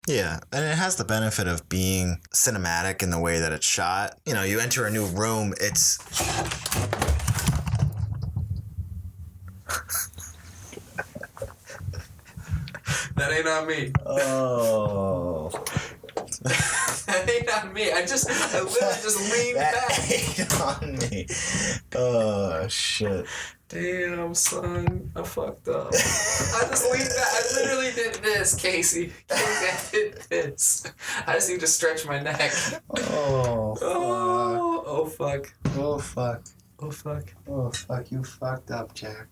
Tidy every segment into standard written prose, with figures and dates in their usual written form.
Yeah, and it has the benefit of being cinematic in the way that it's shot. You know, you enter a new room, it's... That ain't on me. Oh. That ain't on me. I literally just leaned back. That ain't on me. Oh, shit. Damn, son. I fucked up. I just leaned back. I literally did this, Casey. I did this. I just need to stretch my neck. Oh, fuck. Oh, fuck. Oh, fuck. Oh, fuck. Oh, fuck. You fucked up, Jack.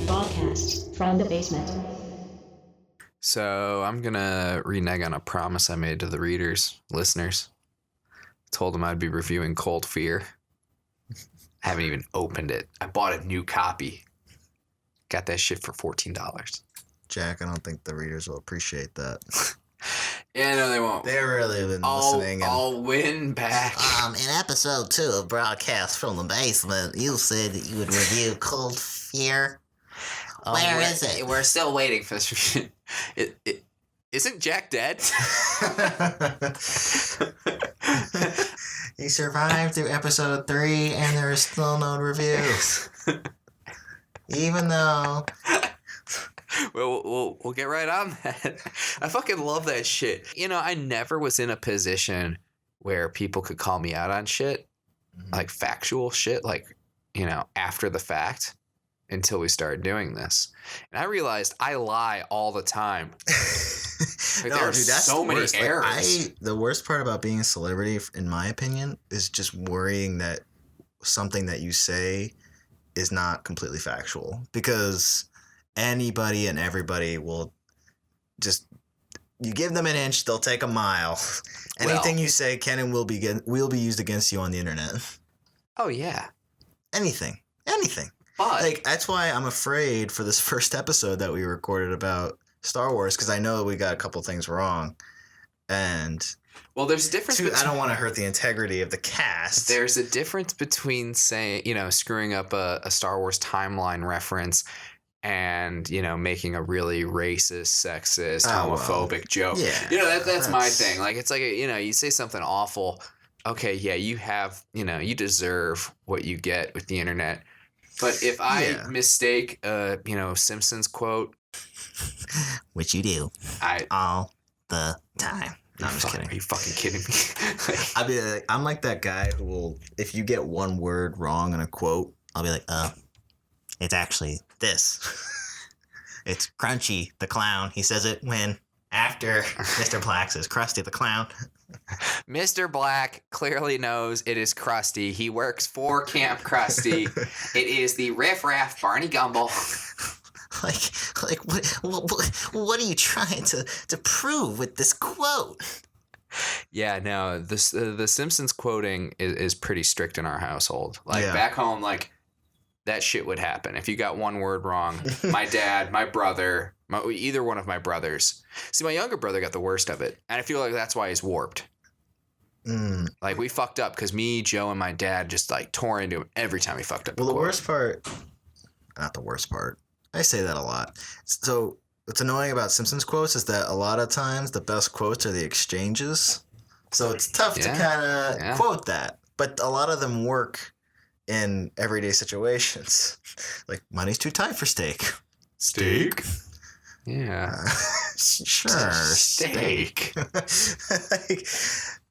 Broadcast from the basement. So I'm going to renege on a promise I made to the listeners. Told them I'd be reviewing Cold Fear. I haven't even opened it. I bought a new copy. Got that shit for $14. Jack, I don't think the readers will appreciate that. Yeah, no, they won't. They're really been listening. I'll win back. In episode 2 of Broadcast from the Basement, you said that you would review Cold Fear. Where is it? We're still waiting for this. Isn't Jack dead? He survived through episode 3 and there is still no reviews. Even though... We'll get right on that. I fucking love that shit. You know, I never was in a position where people could call me out on shit, like factual shit, like, you know, after the fact, until we started doing this. And I realized I lie all the time. Like, No, there are dude, that's so the many worst. errors. The worst part about being a celebrity, in my opinion, is just worrying that something that you say is not completely factual, because anybody and everybody will just, you give them an inch, they'll take a mile. Anything you say can and will be used against you on the internet. Oh yeah, Anything. but Like, that's why I'm afraid for this first episode that we recorded about Star Wars, because I know that we got a couple things wrong, and well, there's a difference. I don't want to hurt the integrity of the cast. There's a difference between saying, you know, screwing up a Star Wars timeline reference and, you know, making a really racist, sexist, homophobic joke. Yeah, you know, that's my thing. Like, it's like, you know, you say something awful. Okay, yeah, you have, you know, you deserve what you get with the internet. But if I mistake a, you know, Simpsons quote, which you do, all the time. No, I'm just kidding. Are you fucking kidding me? I'm like that guy who will, if you get one word wrong in a quote, I'll be like, it's actually this. It's Crunchy the Clown. He says it after Mr. Black says Krusty the Clown. Mr. Black clearly knows it is Krusty. He works for Camp Krusty. It is the Riff Raff Barney Gumble. Like what are you trying to prove with this quote? Yeah, no, the Simpsons quoting is pretty strict in our household. Like, back home, like, that shit would happen. If you got one word wrong, my dad, my brother, either one of my brothers. See, my younger brother got the worst of it, and I feel like that's why he's warped. Like, we fucked up because me, Joe, and my dad just, like, tore into him every time he fucked up. Well, not the worst part. I say that a lot. So what's annoying about Simpsons quotes is that a lot of times the best quotes are the exchanges. So it's tough to kind of quote that. But a lot of them work in everyday situations. Like, money's too tight for steak. Steak? Yeah. Sure. Steak. Like,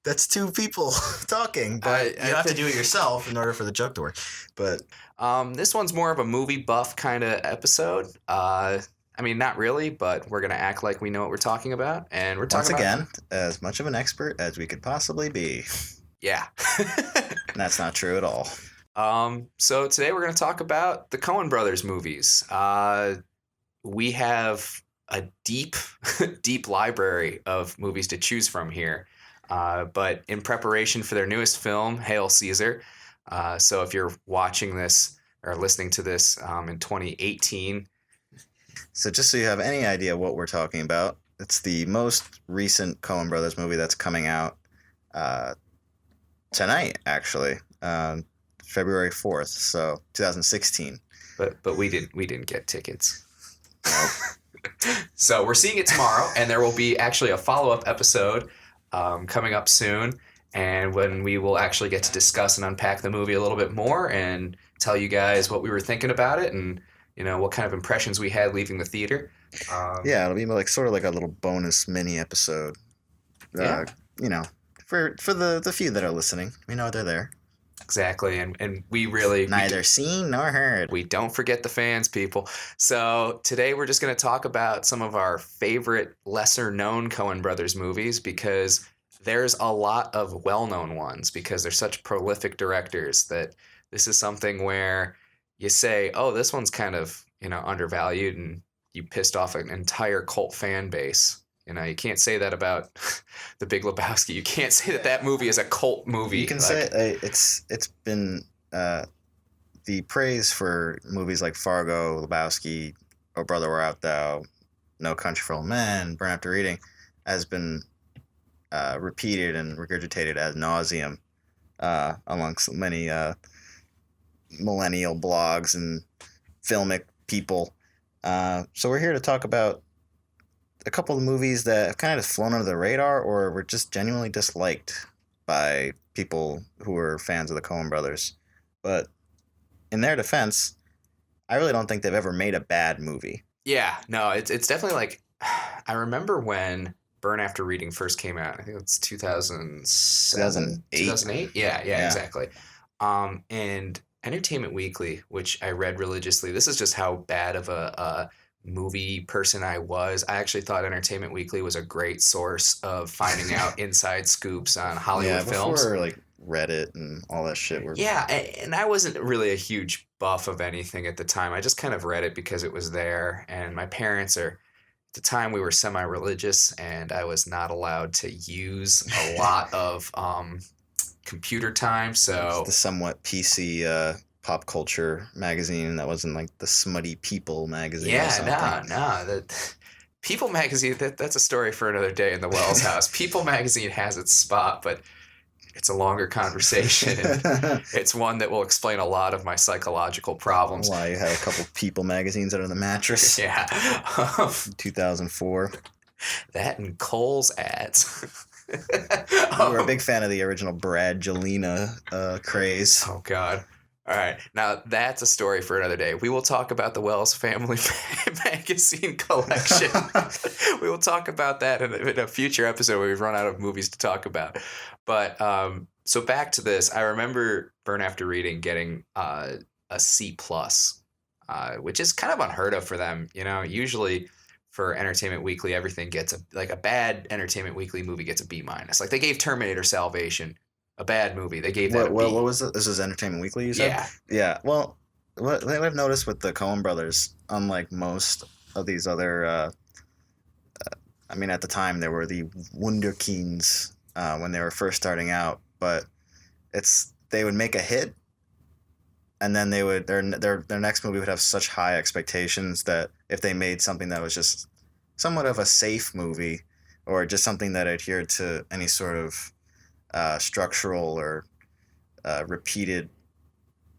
that's two people talking, but you have to do it yourself in order for the joke to work. But this one's more of a movie buff kind of episode. I mean, not really, but we're going to act like we know what we're talking about. And we're talking again, as much of an expert as we could possibly be. Yeah. That's not true at all. So today we're going to talk about the Coen brothers movies. We have a deep, deep library of movies to choose from here. But in preparation for their newest film, Hail Caesar. So if you're watching this or listening to this in 2018. So just so you have any idea what we're talking about, it's the most recent Coen brothers movie that's coming out tonight, actually. February 4th, so 2016. But we didn't get tickets. So we're seeing it tomorrow, and there will be actually a follow-up episode coming up soon, and when we will actually get to discuss and unpack the movie a little bit more and tell you guys what we were thinking about it and what kind of impressions we had leaving the theater. Yeah, it'll be like sort of like a little bonus mini episode. Yeah. For the few that are listening, we know they're there. Exactly, and we really neither seen nor heard. We don't forget the fans, people. So today we're just going to talk about some of our favorite lesser-known Coen Brothers movies because there's a lot of well-known ones because they're such prolific directors that this is something where you say, oh, this one's kind of undervalued, and you pissed off an entire cult fan base. You can't say that about The Big Lebowski. You can't say that movie is a cult movie. You can say it's been the praise for movies like Fargo, Lebowski, Oh Brother Where Art Thou, No Country for Old Men, Burn After Reading, has been repeated and regurgitated ad nauseum amongst many millennial blogs and filmic people. So we're here to talk about a couple of movies that have kind of flown under the radar or were just genuinely disliked by people who are fans of the Coen brothers. But in their defense, I really don't think they've ever made a bad movie. Yeah, no, it's definitely like, I remember when Burn After Reading first came out. I think it's 2007? 2008? Yeah, exactly. And Entertainment Weekly, which I read religiously, this is just how bad of a movie person I was. I actually thought Entertainment Weekly was a great source of finding out inside scoops on Hollywood films. Before like Reddit and all that shit. Yeah, and I wasn't really a huge buff of anything at the time. I just kind of read it because it was there, and my parents at the time we were semi-religious, and I was not allowed to use a lot of computer time, so the somewhat PC pop culture magazine that wasn't like the Smutty People magazine. Yeah, no. The People magazine, that's a story for another day in the Wells house. People magazine has its spot, but it's a longer conversation. It's one that will explain a lot of my psychological problems. Why you had a couple People magazines under the mattress. Yeah. 2004. That and Kohl's ads. You were a big fan of the original Brad Jelena craze. Oh, God. All right. Now, that's a story for another day. We will talk about the Wells Family Magazine collection. We will talk about that in a future episode where we've run out of movies to talk about. But so back to this. I remember Burn After Reading getting a C+, which is kind of unheard of for them. Usually for Entertainment Weekly, everything gets a bad Entertainment Weekly movie gets a B-. Like they gave Terminator Salvation a bad movie. They gave that a B. What was it? This is Entertainment Weekly, you said? Yeah. Yeah. Well, what I've noticed with the Coen brothers, unlike most of these other, at the time there were the Wunderkinds when they were first starting out, but they would make a hit, and then they would their next movie would have such high expectations that if they made something that was just somewhat of a safe movie or just something that adhered to any sort of structural or repeated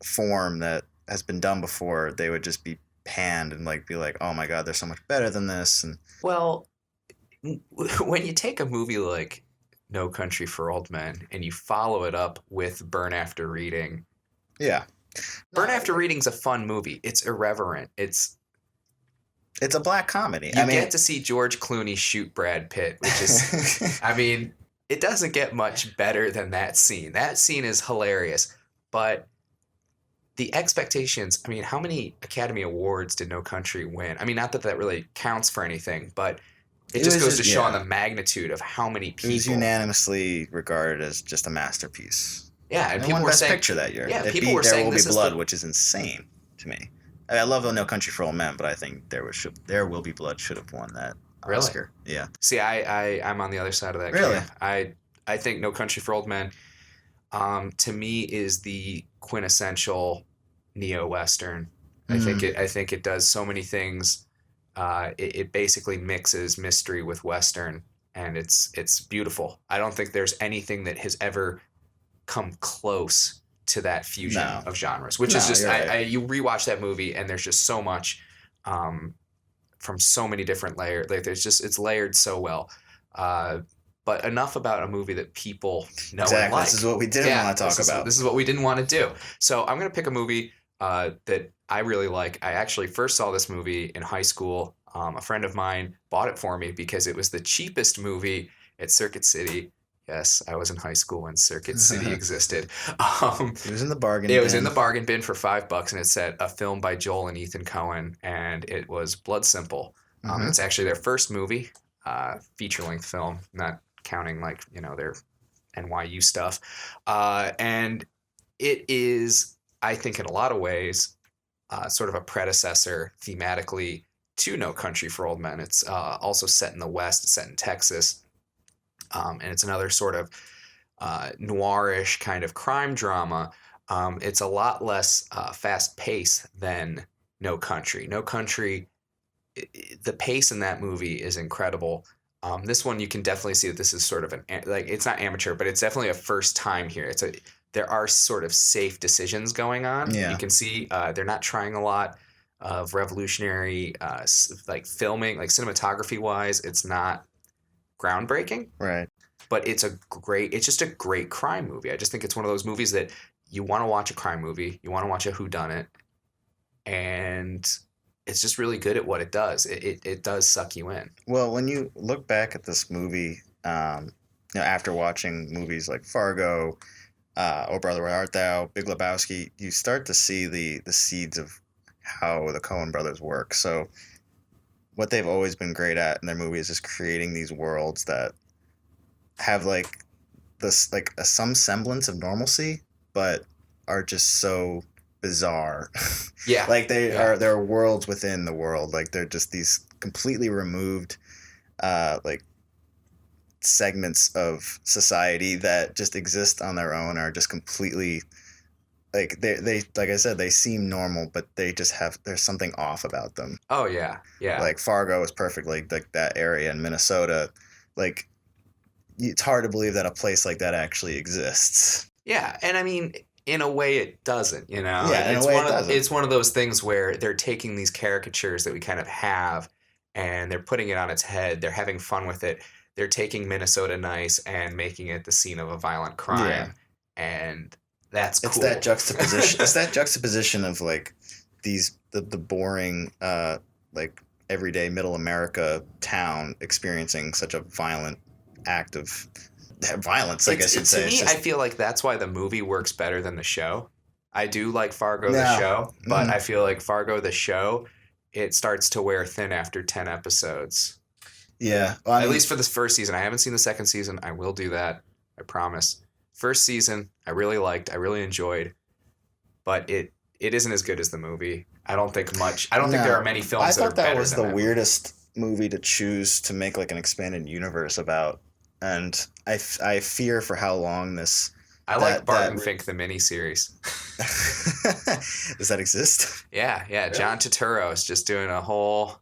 form that has been done before, they would just be panned and be like, oh my God, they're so much better than this. And well, when you take a movie like No Country for Old Men and you follow it up with Burn After Reading, yeah, Burn After Reading's a fun movie. It's irreverent. It's a black comedy. You get to see George Clooney shoot Brad Pitt, which is, it doesn't get much better than that scene. That scene is hilarious. But the expectations, how many Academy Awards did No Country win? Not that really counts for anything, but it just goes to show on the magnitude of how many people. It was unanimously regarded as just a masterpiece. Yeah, and people won were Best saying, Picture that year. Yeah, people were saying There Will Be Blood, which is insane to me. I love No Country for Old Men, but I think There Will Be Blood should have won that Oscar. Really? Yeah. See, I'm on the other side of that. Really? Camp. I think No Country for Old Men, to me, is the quintessential neo-Western. I think it does so many things. It basically mixes mystery with Western, and it's beautiful. I don't think there's anything that has ever come close to that fusion No. of genres, which No, is just you're right. you rewatch that movie and there's just so much from so many different layers. Like it's layered so well. But enough about a movie that people know and Exactly. like. This is what we didn't want to talk about. This is what we didn't want to do. So I'm going to pick a movie that I really like. I actually first saw this movie in high school. A friend of mine bought it for me because it was the cheapest movie at Circuit City. Yes, I was in high school when Circuit City existed. It was in the bargain bin. It was in the bargain bin for $5, and it said a film by Joel and Ethan Coen, and it was Blood Simple. It's actually their first movie, feature-length film, not counting their NYU stuff. And it is, I think, in a lot of ways, sort of a predecessor thematically to No Country for Old Men. It's also set in the West. It's set in Texas. And it's another sort of noirish kind of crime drama. It's a lot less fast-paced than No Country. No Country, the pace in that movie is incredible. This one, you can definitely see that this is sort of it's not amateur, but it's definitely a first time here. There are sort of safe decisions going on. Yeah. You can see they're not trying a lot of revolutionary filming, like cinematography wise. It's not groundbreaking, right? But it's just a great crime movie. I just think it's one of those movies that you want to watch a crime movie, you want to watch a whodunit, and it's just really good at what it does. It does suck you in. Well, when you look back at this movie, after watching movies like Fargo, Oh Brother Where Art Thou, Big Lebowski, you start to see the seeds of how the Coen brothers work. So what they've always been great at in their movies is creating these worlds that have some semblance of normalcy, but are just so bizarre. Yeah. There are worlds within the world. Like they're just these completely removed segments of society that just exist on their own, are just completely they like I said, they seem normal, but they just there's something off about them. Oh yeah. Yeah. Like Fargo is perfect, like that area in Minnesota. Like it's hard to believe that a place like that actually exists. Yeah, and I mean, in a way it doesn't, Yeah, in a way it doesn't. It's one of those things where they're taking these caricatures that we kind of have and they're putting it on its head. They're having fun with it. They're taking Minnesota nice and making it the scene of a violent crime. Yeah. And that's cool. It's that juxtaposition. It's that juxtaposition of like the boring everyday middle America town experiencing such a violent act of violence, I guess you'd say. To me, I feel like that's why the movie works better than the show. I do like Fargo the show, but I feel like Fargo the show, it starts to wear thin after 10 episodes. Yeah. Well, at least for this first season. I haven't seen the second season. I will do that. I promise. First season, I really liked. I really enjoyed. But it isn't as good as the movie. I don't think there are many films that are better than that. I thought that was the weirdest movie to choose to make like an expanded universe about. And I fear for how long this... I like Barton Fink, the miniseries. Does that exist? Yeah. Really? John Turturro is just doing a whole...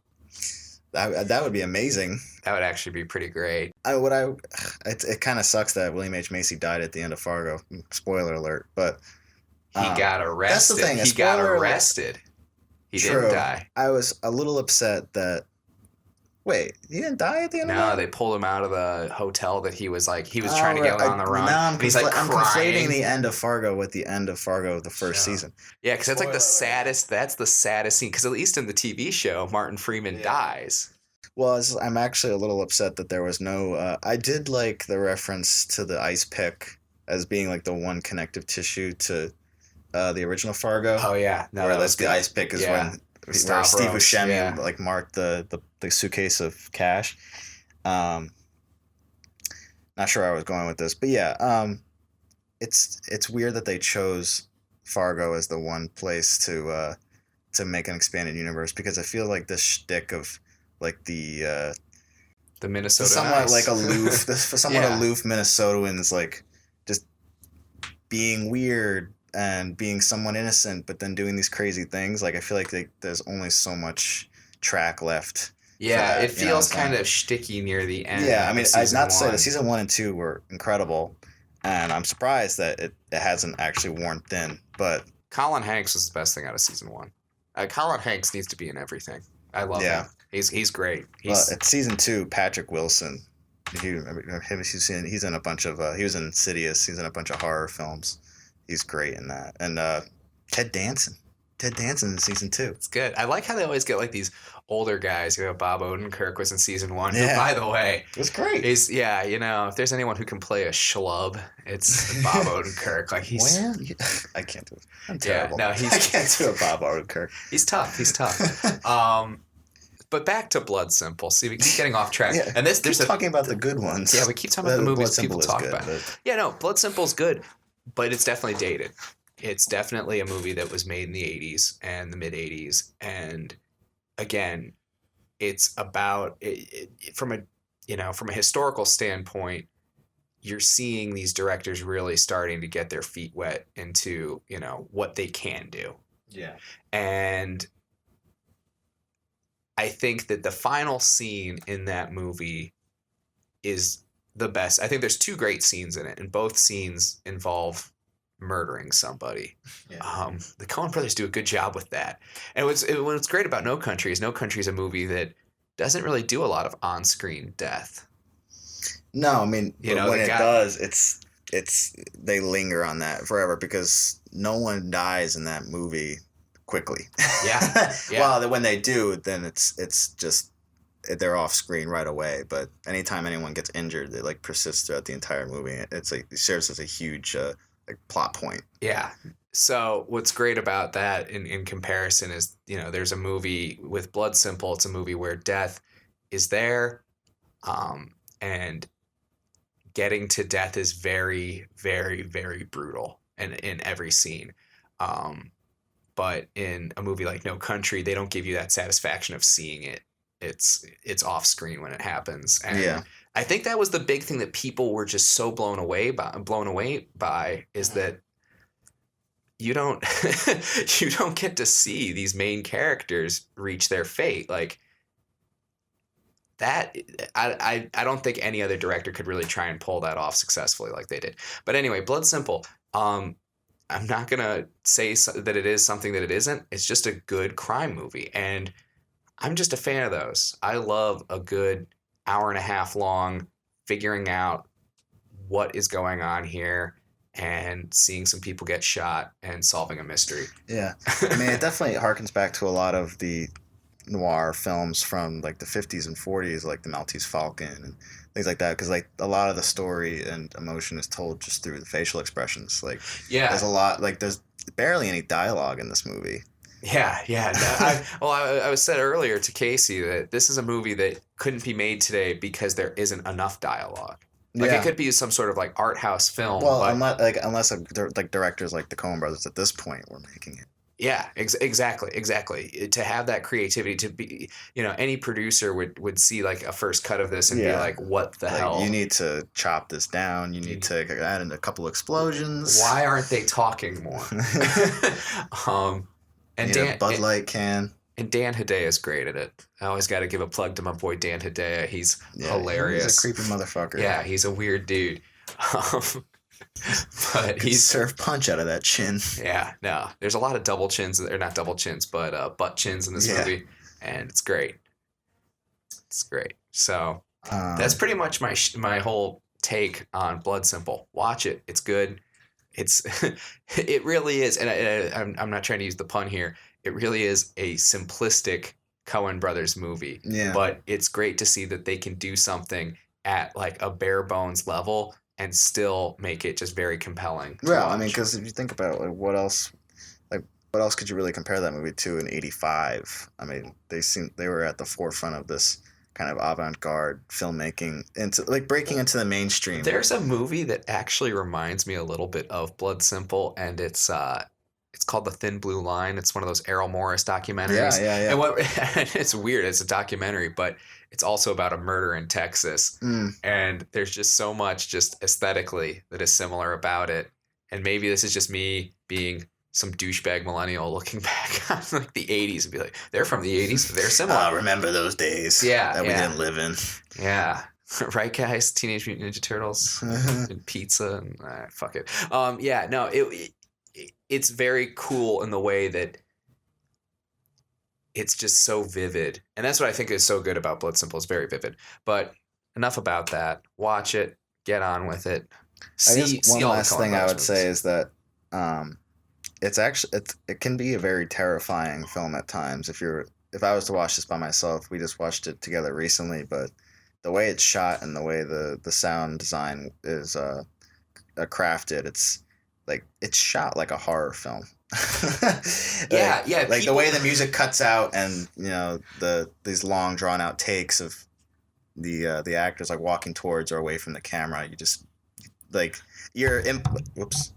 That would be amazing. That would actually be pretty great. It kind of sucks that William H. Macy died at the end of Fargo. Spoiler alert. But he got arrested. That's the thing. He got arrested. He didn't die. I was a little upset that... Wait, he didn't die at the end of that? No, they pulled him out of the hotel that he was trying to get on the run. Now I'm conflating the crying. end of Fargo with the end of Fargo, the first season. Yeah, because that's like the saddest. That's the saddest scene. Because at least in the TV show, Martin Freeman dies. Well, I'm actually a little upset that there was no... I did like the reference to the ice pick as being like the one connective tissue to the original Fargo. Oh, yeah. No, where the ice pick is when Steve Buscemi marked the suitcase of cash. Not sure where I was going with this, but yeah, it's weird that they chose Fargo as the one place to make an expanded universe, because I feel like this shtick of like the Minnesota somewhat like aloof, aloof Minnesotans like just being weird and being somewhat innocent, but then doing these crazy things. Like I feel like there's only so much track left. Yeah, it feels kind of shticky near the end. Yeah, I mean, I'd not say that season 1 and 2 were incredible, and I'm surprised that it hasn't actually worn thin. But Colin Hanks was the best thing out of season 1. Colin Hanks needs to be in everything. I love him. He's great. Well, it's season 2. Patrick Wilson. If you remember him, he's in a bunch of. He was in Insidious. He's in a bunch of horror films. He's great in that. And Ted Danson. Ted Danson in season 2. It's good. I like how they always get like these older guys. Bob Odenkirk was in season 1. Who, by the way, it was great. If there's anyone who can play a schlub, it's Bob Odenkirk. Like he's. Well, I can't do it. I'm terrible. Yeah, no, I can't do a Bob Odenkirk. He's tough. But back to Blood Simple. See, we keep getting off track. Yeah, and there's talking about the good ones. Yeah, we keep talking about the movies people talk good, about. But... Yeah, no, Blood Simple's good, but it's definitely dated. It's definitely a movie that was made in the 80s and the mid 80s, and again, it's about from a historical standpoint, you're seeing these directors really starting to get their feet wet into, what they can do. Yeah. And I think that the final scene in that movie is the best. I think there's 2 great scenes in it, and both scenes involve murdering somebody. Yeah. The Coen brothers do a good job with that. And what's great about No Country is No Country is a movie that doesn't really do a lot of on-screen death. No, I mean, when it does, it's they linger on that forever because no one dies in that movie quickly. Yeah. Well, when they do, then it's just they're off screen right away. But anytime anyone gets injured, they like persist throughout the entire movie. It's like it serves as a huge plot point. Yeah. So what's great about that in comparison is, there's a movie with Blood Simple. It's a movie where death is there, and getting to death is very, very, very brutal in every scene. But in a movie like No Country, they don't give you that satisfaction of seeing it. It's off screen when it happens. And I think that was the big thing that people were just so blown away by is that you don't get to see these main characters reach their fate. Like that, I don't think any other director could really try and pull that off successfully like they did. But anyway, Blood Simple. I'm not gonna say that it is something that it isn't. It's just a good crime movie, and I'm just a fan of those. I love a good hour and a half long figuring out what is going on here and seeing some people get shot and solving a mystery. Yeah. I mean, it definitely harkens back to a lot of the noir films from like the 50s and 40s, like The Maltese Falcon and things like that, because like a lot of the story and emotion is told just through the facial expressions. Like, there's a lot, like there's barely any dialogue in this movie. Yeah. No, I was said earlier to Casey that this is a movie that couldn't be made today because there isn't enough dialogue. Like it could be some sort of like art house film. Well, unless directors like the Coen brothers at this point were making it. Yeah, exactly. To have that creativity, to be, any producer would see like a first cut of this and be like, what the hell? You need to chop this down. You need to add in a couple explosions. Why aren't they talking more? And a Bud Light can. And Dan Hedaya is great at it. I always got to give a plug to my boy Dan Hedaya. He's hilarious. He's a creepy motherfucker. Yeah, he's a weird dude. But he's serve punch out of that chin. Yeah, no. There's a lot of double chins, or not double chins, but butt chins in this movie, and it's great. It's great. So that's pretty much my whole take on Blood Simple. Watch it. It's good. It really is, and I'm not trying to use the pun here. It really is a simplistic Coen Brothers movie. Yeah. But it's great to see that they can do something at like a bare bones level and still make it just very compelling. Well, I mean, because if you think about it, what else could you really compare that movie to in '85? I mean, they were at the forefront of this kind of avant-garde filmmaking into like breaking into the mainstream. There's a movie that actually reminds me a little bit of Blood Simple, and it's called The Thin Blue Line. It's one of those Errol Morris documentaries. Yeah. And it's weird. It's a documentary, but it's also about a murder in Texas. And there's just so much just aesthetically that is similar about it. And maybe this is just me being some douchebag millennial looking back on like the 80s and be like, they're from the 80s. They're similar. Remember those days that we didn't live in. Yeah. Right, guys? Teenage Mutant Ninja Turtles and pizza and fuck it. Yeah, no, it's very cool in the way that it's just so vivid, and that's what I think is so good about Blood Simple. It's very vivid. But enough about that. Watch it. Get on with it. I guess one all the last Coen thing I Brothers would say movies. is that it can be a very terrifying film at times. If I was to watch this by myself, we just watched it together recently, but the way it's shot and the way the sound design is crafted, it's shot like a horror film. Yeah. Like the way the music cuts out, and these long drawn out takes of the actors like walking towards or away from the camera. You just like whoops,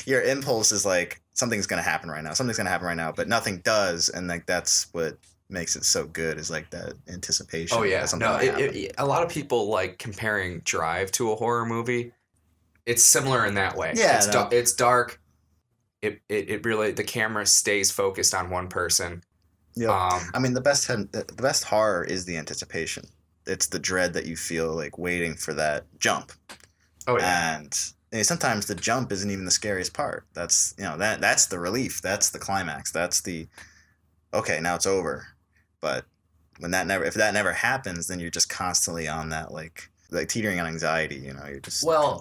your impulse is like something's gonna happen right now, but nothing does, and like that's what makes it so good, is like that anticipation. Oh yeah, that something no. might happen. A lot of people like comparing Drive to a horror movie. It's similar in that way. Yeah, it's dark. It really, the camera stays focused on one person. Yeah, I mean the best horror is the anticipation. It's the dread that you feel like waiting for that jump. Oh yeah, and sometimes the jump isn't even the scariest part. That's that's the relief. That's the climax. That's the okay, now it's over. But if that never happens, then you're just constantly on that like teetering on anxiety. You're just well.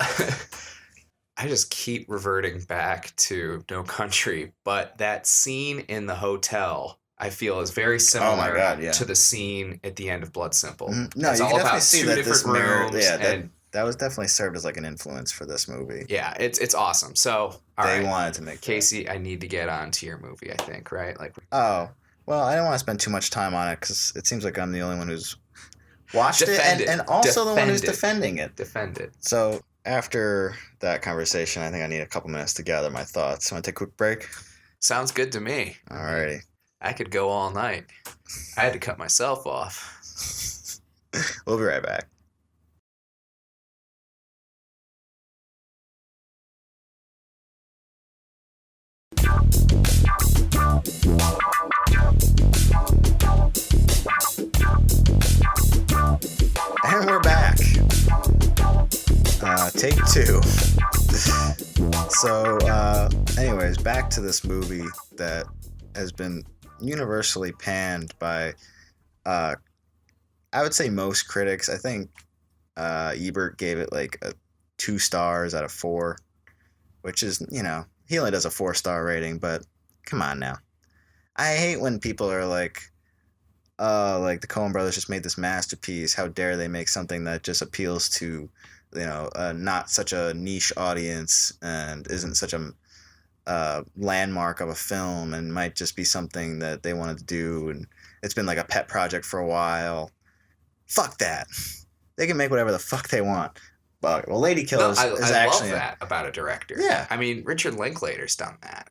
I just keep reverting back to No Country, but that scene in the hotel I feel is very similar oh my God, yeah. to the scene at the end of Blood Simple. Mm-hmm. No, it's you all can about definitely see two that different this mirror, rooms. yeah, that was definitely served as like an influence for this movie. Yeah, it's awesome. So they wanted to make Casey, that. I need to get on to your movie, I think, right? Like, oh, well, I don't want to spend too much time on it because it seems like I'm the only one who's watched it and also the one who's defending it. Defend it. So after that conversation, I think I need a couple minutes to gather my thoughts. Want to take a quick break? Sounds good to me. Alrighty. I could go all night. I had to cut myself off. We'll be right back. And we're back. Take two. So, anyways, back to this movie that has been universally panned by, I would say most critics. I think Ebert gave it like 2 stars out of 4, which is, he only does a 4-star rating, but come on now. I hate when people are like the Coen brothers just made this masterpiece. How dare they make something that just appeals to, not such a niche audience and isn't such a landmark of a film and might just be something that they wanted to do and it's been like a pet project for a while. Fuck that. They can make whatever the fuck they want. But Lady Killers is actually love that about a director. Yeah. I mean, Richard Linklater's done that.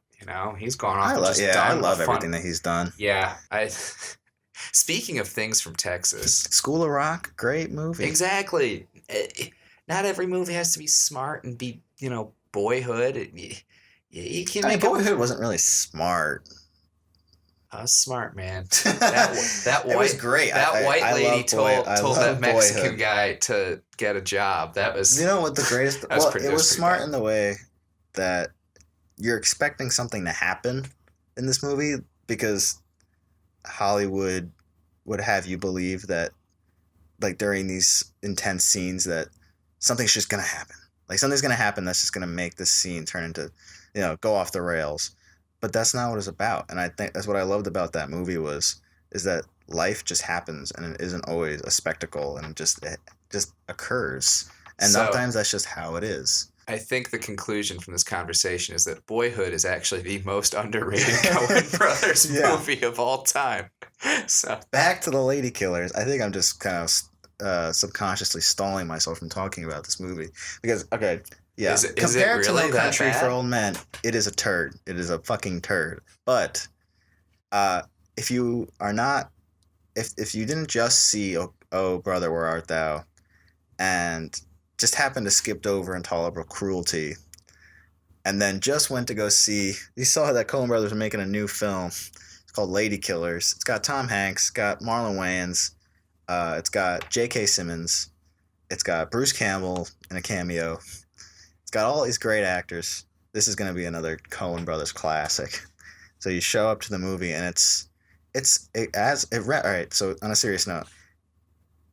He's gone off. I love everything that he's done. Yeah, Speaking of things from Texas, School of Rock, great movie. Exactly. Not every movie has to be smart and be, Boyhood. You can make Boyhood wasn't really smart. I was smart, man. That it was great. That white lady told that Mexican Boyhood. guy to get a job. That was. What the greatest? It was smart in the way that you're expecting something to happen in this movie because Hollywood would have you believe that, like during these intense scenes, that something's just gonna happen. Like something's gonna happen that's just gonna make this scene turn into, go off the rails. But that's not what it's about. And I think that's what I loved about that movie is that life just happens and it isn't always a spectacle and it just occurs. And sometimes that's just how it is. I think the conclusion from this conversation is that Boyhood is actually the most underrated Coen Brothers movie of all time. So back to the Lady Killers. I think I'm just kind of subconsciously stalling myself from talking about this movie because yeah, compared to No Country for Old Men, it is a turd. It is a fucking turd. But if you are not, if you didn't just see Oh Brother, Where Art Thou, and just happened to skipped over Intolerable Cruelty, and then just went to go see, you saw that Coen Brothers were making a new film. It's called Lady Killers. It's got Tom Hanks, got Marlon Wayans, it's got J.K. Simmons, It's got Bruce Campbell in a cameo. It's got all these great actors. This is going to be another Coen Brothers classic. So you show up to the movie and all right. So on a serious note,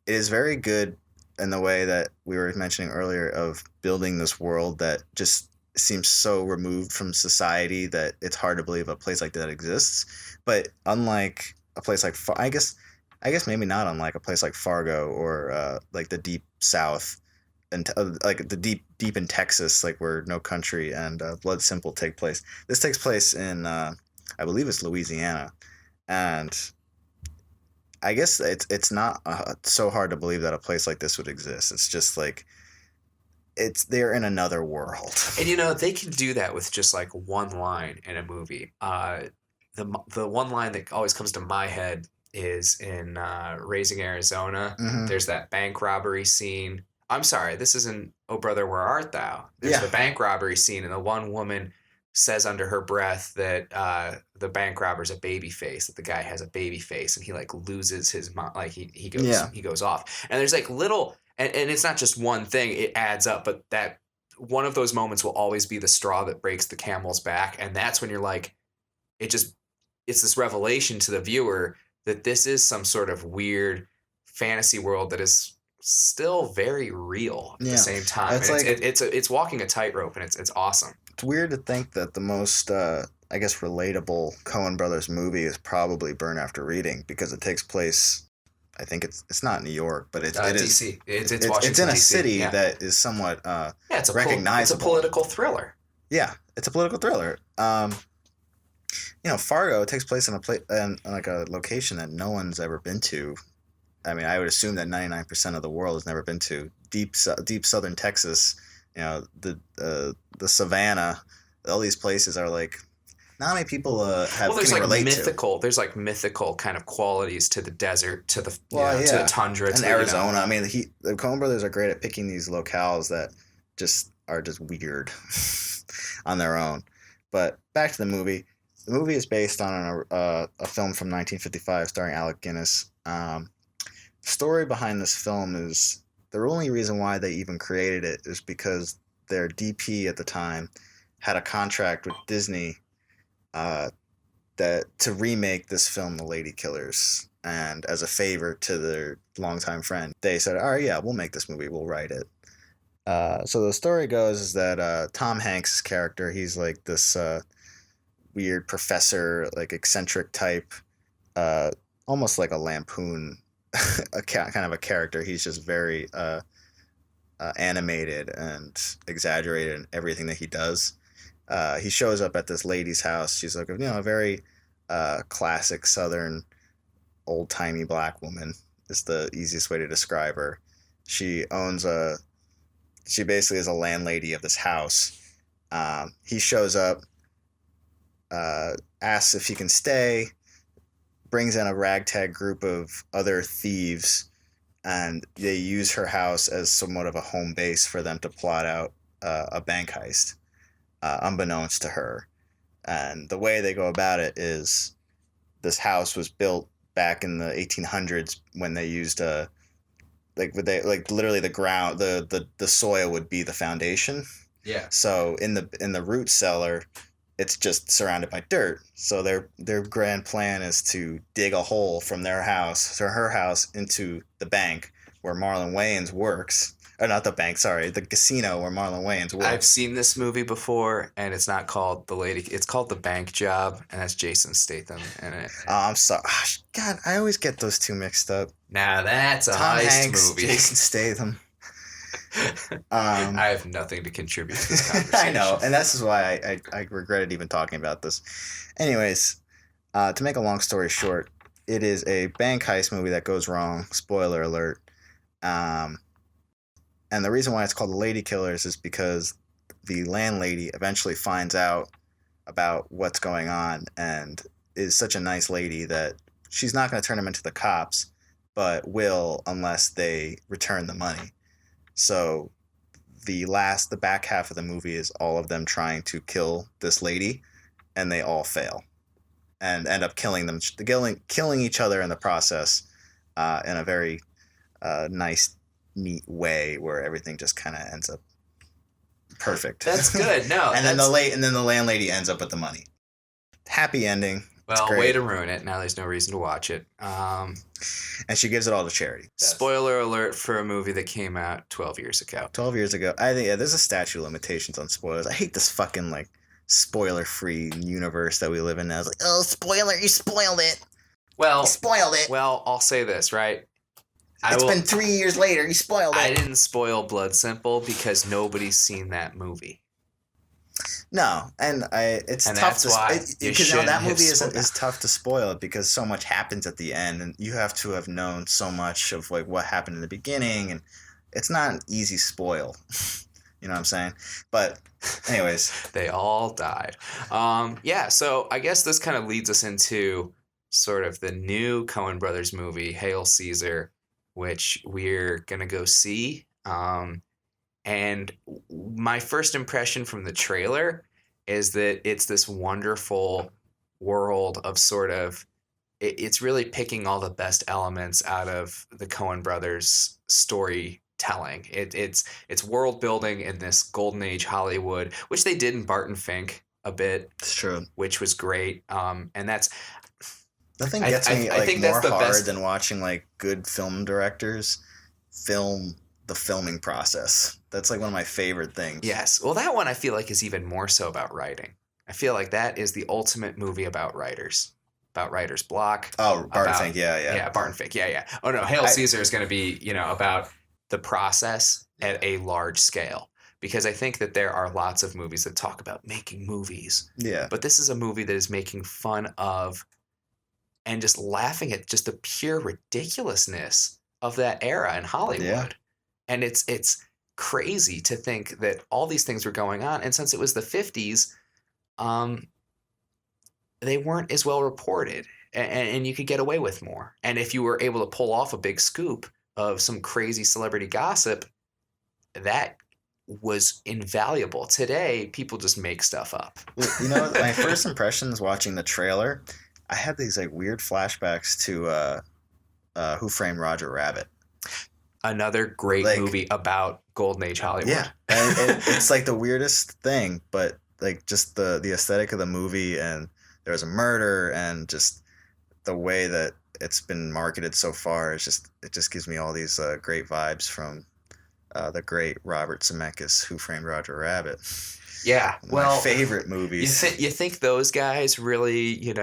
it is very good in the way that we were mentioning earlier of building this world that just seems so removed from society that it's hard to believe a place like that exists. But unlike a place like I guess maybe not unlike a place like Fargo or like the deep South and like the deep in Texas, like where No Country and Blood Simple take place. This takes place in I believe it's Louisiana, and I guess it's not so hard to believe that a place like this would exist. It's just like they're in another world. And they can do that with just like one line in a movie. The one line that always comes to my head is in Raising Arizona. Mm-hmm. There's that bank robbery scene. I'm sorry, this isn't Oh Brother, Where Art Thou? There's the bank robbery scene, and the one woman says under her breath that the bank robber's a baby face, that the guy has a baby face, and he like loses his mind, like he goes off. And there's like little, and it's not just one thing, it adds up, but that one of those moments will always be the straw that breaks the camel's back, and that's when you're like, it's this revelation to the viewer that this is some sort of weird fantasy world that is still very real at the same time. It's walking a tightrope, and it's awesome. It's weird to think that the most, I guess, relatable Coen Brothers movie is probably Burn After Reading, because it takes place, I think it's not New York, but it is DC. It's Washington, it's in a DC, city that is somewhat recognizable. It's a political thriller. Yeah, it's a political thriller. Fargo takes place in like a location that no one's ever been to. I mean, I would assume that 99% of the world has never been to. Deep southern Texas, the savannah, all these places are like not many people there's like relate mythical. There's like mythical kind of qualities to the desert, to the to the tundra, and Arizona. I mean, the Coen Brothers are great at picking these locales that are just weird on their own. But back to the movie. The movie is based on a film from 1955 starring Alec Guinness. The story behind this film is the only reason why they even created it is because their DP at the time had a contract with Disney to remake this film, The Lady Killers. And as a favor to their longtime friend, they said, all right, yeah, we'll make this movie. We'll write it. So the story goes is that Tom Hanks' character, he's like this weird professor, like eccentric type, almost like a lampoon kind of a character. He's just very animated and exaggerated in everything that he does. He shows up at this lady's house. She's like a very classic Southern old-timey black woman is the easiest way to describe her. She basically is a landlady of this house. He shows up, asks if he can stay, brings in a ragtag group of other thieves, and they use her house as somewhat of a home base for them to plot out a bank heist, unbeknownst to her. And the way they go about it is this house was built back in the 1800s when they used literally the ground, the soil would be the foundation. Yeah. So in the root cellar, it's just surrounded by dirt. So their grand plan is to dig a hole from her house into the bank where Marlon Wayans works. Or not the bank, sorry, the casino where Marlon Wayans works. I've seen this movie before, and it's not called The Lady. It's called The Bank Job, and that's Jason Statham in it. Oh, I'm sorry. God, I always get those two mixed up. Now that's a Tom heist Hanks, movie. Jason Statham. I have nothing to contribute to this conversation. I know, and this is why I regretted even talking about this. Anyways, to make a long story short, it is a bank heist movie that goes wrong. Spoiler alert. And the reason why it's called The Lady Killers is because the landlady eventually finds out about what's going on and is such a nice lady that she's not going to turn them into the cops, but will unless they return the money. So the back half of the movie is all of them trying to kill this lady, and they all fail and end up killing each other in the process, in a very nice neat way where everything just kind of ends up perfect. That's good. No, and then the landlady ends up with the money. Happy ending. Well, way to ruin it. Now there's no reason to watch it. And she gives it all to charity. Spoiler alert for a movie that came out 12 years ago. 12 years ago. I think there's a statute of limitations on spoilers. I hate this fucking like spoiler-free universe that we live in now. It's like, oh, spoiler, you spoiled it. Well, you spoiled it. Well, I'll say this, right? It's been 3 years later. You spoiled it. I didn't spoil Blood Simple because nobody's seen that movie. No, and it's tough to because that movie is tough to spoil because so much happens at the end, and you have to have known so much of like what happened in the beginning, and it's not an easy spoil. You know what I'm saying? But anyways, they all died. Yeah. So I guess this kind of leads us into sort of the new Coen Brothers movie, Hail Caesar, which we're gonna go see. And my first impression from the trailer is that it's this wonderful world of sort of, it's really picking all the best elements out of the Coen brothers storytelling. It's world building in this golden age Hollywood, which they did in Barton Fink a bit. It's true. Which was great. And that's, nothing gets me more hard than watching like good film directors film the filming process. That's like one of my favorite things. Yes. Well, that one I feel like is even more so about writing. I feel like that is the ultimate movie about writers. About writer's block. Oh, Barton Fink, yeah. Yeah, Barton Fink, yeah. Oh no, Hail Caesar is going to be, about the process at a large scale. Because I think that there are lots of movies that talk about making movies. Yeah. But this is a movie that is making fun of and just laughing at just the pure ridiculousness of that era in Hollywood. Yeah. And it's crazy to think that all these things were going on. And since it was the 50s, they weren't as well reported. And you could get away with more. And if you were able to pull off a big scoop of some crazy celebrity gossip, that was invaluable. Today, people just make stuff up. My first impressions watching the trailer, I had these like weird flashbacks to Who Framed Roger Rabbit. Another great movie about Golden Age Hollywood. Yeah, and it's like the weirdest thing, but like just the aesthetic of the movie, and there was a murder, and just the way that it's been marketed so far is it just gives me all these great vibes from the great Robert Zemeckis, Who Framed Roger Rabbit. Yeah, my favorite movies. You think those guys really,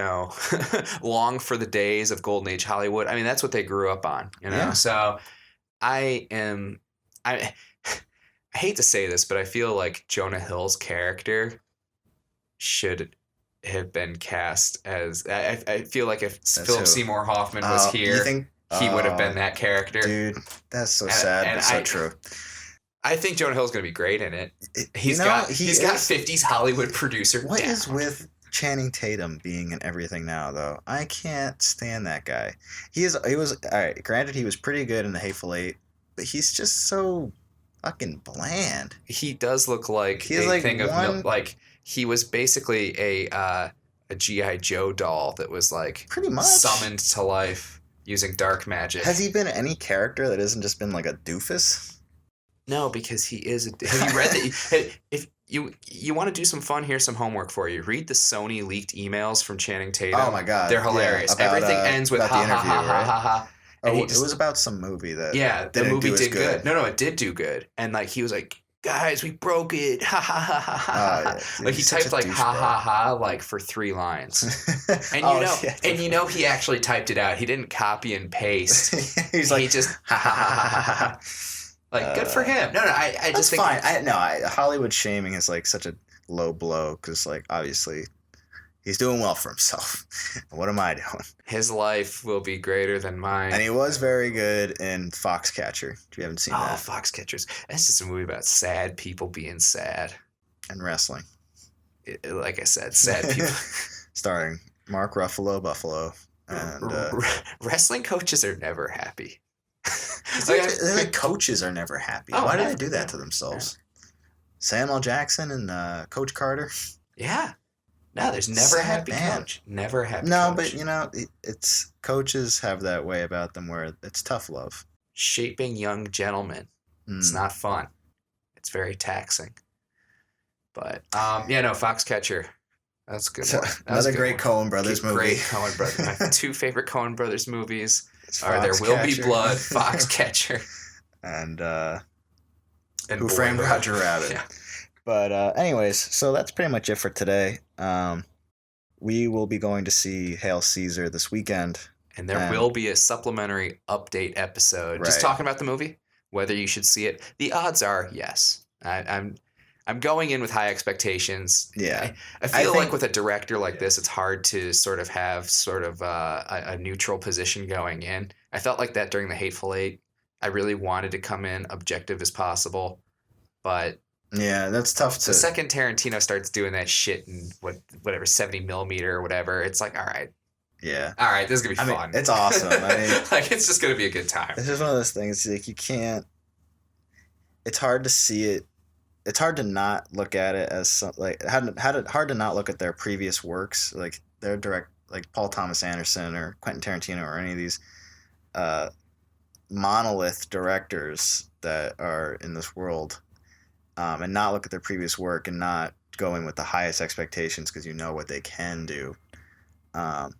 long for the days of Golden Age Hollywood? I mean, that's what they grew up on, Yeah. So I hate to say this, but I feel like Jonah Hill's character should have been cast as. I feel like if Philip Seymour Hoffman was here, he would have been that character. Dude, that's so sad, but so true. I think Jonah Hill's going to be great in it. He's got 50s Hollywood producer. What is with Channing Tatum being in everything now, though? I can't stand that guy. He was all right. Granted, he was pretty good in The Hateful Eight, but he's just so fucking bland. He does look like he was basically a G.I. Joe doll that was like pretty much summoned to life using dark magic. Has he been any character that hasn't just been like a doofus? No, because he is. Have you read that? If you want to do some fun, here's some homework for you. Read the Sony leaked emails from Channing Tatum. Oh my god, they're hilarious. Yeah, about, everything ends with ha ha ha ha ha ha. Oh, it was about some movie that the movie did good. No, it did do good, and like he was like, guys, we broke it, ha ha ha ha ha. Like he typed like ha ha ha like for 3 lines, and he actually typed it out. He didn't copy and paste. He's like, he just ha ha ha ha ha ha. Like, good for him. No, I just think... That's fine. Hollywood shaming is, like, such a low blow because, like, obviously, he's doing well for himself. What am I doing? His life will be greater than mine. And he was very good in Foxcatcher, if you haven't seen that. Oh, Foxcatchers. That's just a movie about sad people being sad. And wrestling. Like I said, sad people. Starring Mark Ruffalo, Buffalo. And wrestling coaches are never happy. The coaches are never happy. Why do they do that to themselves? Yeah. Samuel Jackson and Coach Carter. Yeah. No, there's never a happy coach. Never happy coach. No, but it's coaches have that way about them where it's tough love. shaping young gentlemen. It's not fun. It's very taxing. But Foxcatcher. That's a good one. Another great Coen Brothers movie. Great Coen Brothers. My two favorite Coen Brothers movies are There Will Be Blood, Foxcatcher, and Who Framed Roger Rabbit. Yeah. But anyways, so that's pretty much it for today. We will be going to see Hail Caesar this weekend. And there will be a supplementary update episode. Right. Just talking about the movie, whether you should see it. The odds are yes. I'm going in with high expectations. Yeah. I feel like with a director like this, it's hard to sort of have a neutral position going in. I felt like that during The Hateful Eight. I really wanted to come in objective as possible, but yeah, that's tough to. The second Tarantino starts doing that shit in whatever 70 millimeter or whatever, it's like, all right. Yeah. All right, this is gonna be fun. It's awesome. Like it's just gonna be a good time. It's just one of those things like you can't. It's hard to see it. It's hard to not look at it as hard to not look at their previous works, like their like Paul Thomas Anderson or Quentin Tarantino or any of these monolith directors that are in this world. And not look at their previous work and not going with the highest expectations because you know what they can do.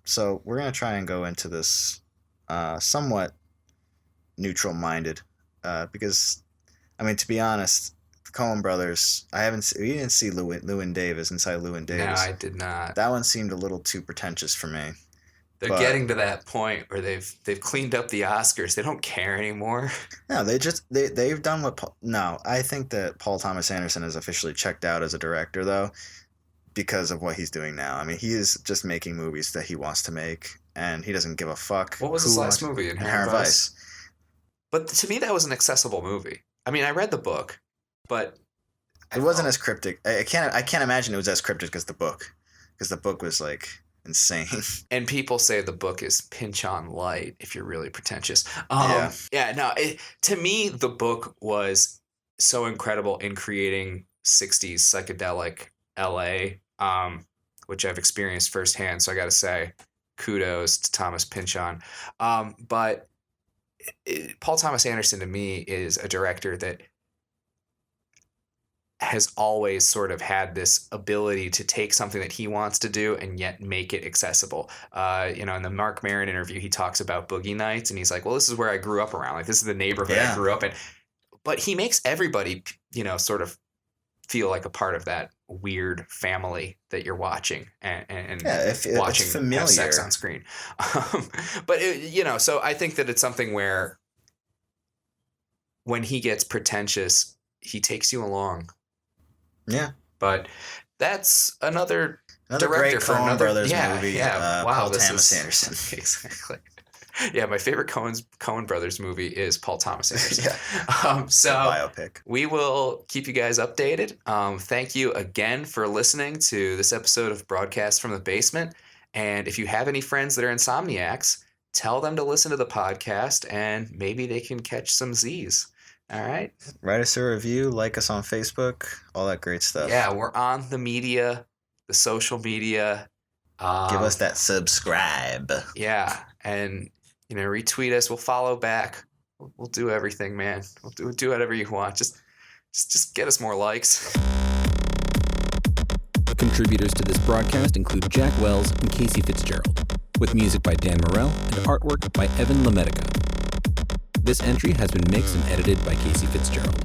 So we're going to try and go into this somewhat neutral-minded because, to be honest, the Coen Brothers, we didn't see Llewyn Davis inside Llewyn Davis. No, I did not. That one seemed a little too pretentious for me. They're getting to that point where they've cleaned up the Oscars. They don't care anymore. No, they've done what. No, I think that Paul Thomas Anderson is officially checked out as a director though, because of what he's doing now. He is just making movies that he wants to make, and he doesn't give a fuck. What was his last movie? Inherent Vice. But to me, that was an accessible movie. I read the book, but it wasn't as cryptic. I can't imagine it was as cryptic as the book, because the book was like. Insane. And people say the book is pinch on light if you're really pretentious. To me, the book was so incredible in creating 60s psychedelic LA, which I've experienced firsthand. So I got to say, kudos to Thomas Pynchon. But Paul Thomas Anderson to me is a director that has always sort of had this ability to take something that he wants to do and yet make it accessible. In the Mark Maron interview, he talks about Boogie Nights and he's like, well, this is where I grew up around. Like, this is the neighborhood I grew up in. But he makes everybody, sort of feel like a part of that weird family that you're watching and watching have sex on screen. So I think that it's something where when he gets pretentious, he takes you along. Yeah, but that's another director great for Coen Brothers movie. Yeah, wow, Paul Thomas Anderson. Exactly. Yeah, my favorite Coen Brothers movie is Paul Thomas Anderson. So biopic. We will keep you guys updated. Thank you again for listening to this episode of Broadcast from the Basement. And if you have any friends that are insomniacs, tell them to listen to the podcast, and maybe they can catch some Z's. All right. Write us a review, like us on Facebook, all that great stuff. Yeah, we're on the media, the social media. Give us that subscribe. Yeah, and retweet us. We'll follow back. We'll do everything, man. We'll do whatever you want. Just get us more likes. Contributors to this broadcast include Jack Wells and Casey Fitzgerald, with music by Dan Morell and artwork by Evan LaMedica. This entry has been mixed and edited by Casey Fitzgerald.